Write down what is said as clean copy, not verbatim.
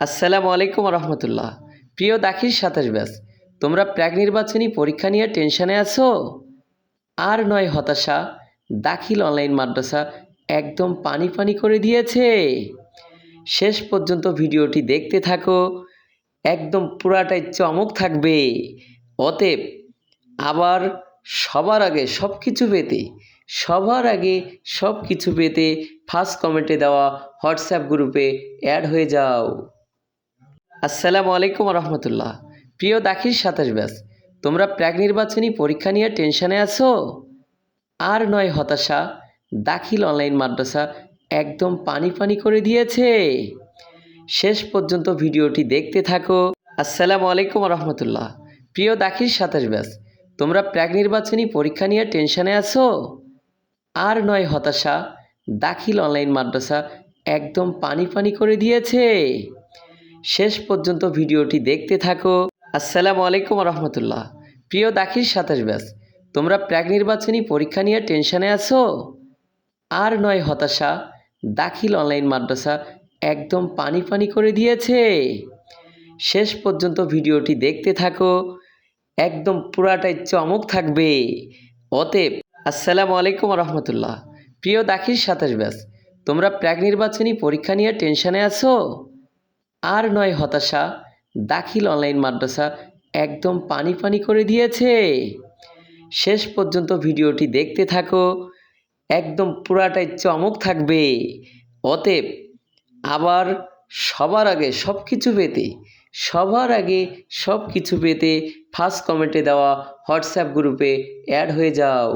আসসালামু আলাইকুম রহমতুল্লাহ। প্রিয় দাখিল ২৭ ব্যাচ, তোমরা প্রাক নির্বাচনী পরীক্ষা নিয়ে টেনশনে আছো? আর নয় হতাশা, দাখিল অনলাইন মাদ্রাসা একদম পানি পানি করে দিয়েছে। শেষ পর্যন্ত ভিডিওটি দেখতে থাকো, একদম পুরাটাই চমক থাকবে। অতএব আবার সবার আগে সব কিছু পেতে ফার্স্ট কমেন্টে দেওয়া হোয়াটসঅ্যাপ গ্রুপে অ্যাড হয়ে যাও। আসসালামু আলাইকুম রহমতুল্লাহ। প্রিয় দাখিল ২৭ ব্যাচ, তোমরা প্রাক নির্বাচনী পরীক্ষা নিয়ে টেনশনে আছো? আর নয় হতাশা, দাখিল অনলাইন মাদ্রাসা একদম পানি পানি করে দিয়েছে। শেষ পর্যন্ত ভিডিওটি দেখতে থাকো। আসসালামু আলাইকুম রহমতুল্লাহ। প্রিয় দাখিল ২৭ ব্যাচ, তোমরা প্রাক নির্বাচনী পরীক্ষা নিয়ে টেনশনে আছো? আর নয় হতাশা, দাখিল অনলাইন মাদ্রাসা একদম পানি পানি করে দিয়েছে। শেষ পর্যন্ত ভিডিওটি দেখতে থাকো। আসসালামু আলাইকুম রহমতুল্লাহ। প্রিয় দাখিল ২৭ ব্যাচ, তোমরা প্রাক নির্বাচনী পরীক্ষা নিয়ে টেনশনে আছো? আর নয় হতাশা, দাখিল অনলাইন মাদ্রাসা একদম পানি পানি করে দিয়েছে। শেষ পর্যন্ত ভিডিওটি দেখতে থাকো, একদম পুরাটাই চমক থাকবে। অতএব আসসালামু আলাইকুম রহমতুল্লাহ। প্রিয় দাখিল ২৭ ব্যাচ, তোমরা প্রাক নির্বাচনী পরীক্ষা নিয়ে টেনশনে আছো? আর নয় হতাশা, দাখিল অনলাইন মাদ্রাসা একদম পানি পানি করে দিয়েছে। শেষ পর্যন্ত ভিডিওটি দেখতে থাকো, একদম পুরাটাই চমক থাকবে। অতএব আবার সবার আগে সব কিছু পেতে ফার্স্ট কমেন্টে দেওয়া হোয়াটসঅ্যাপ গ্রুপে অ্যাড হয়ে যাও।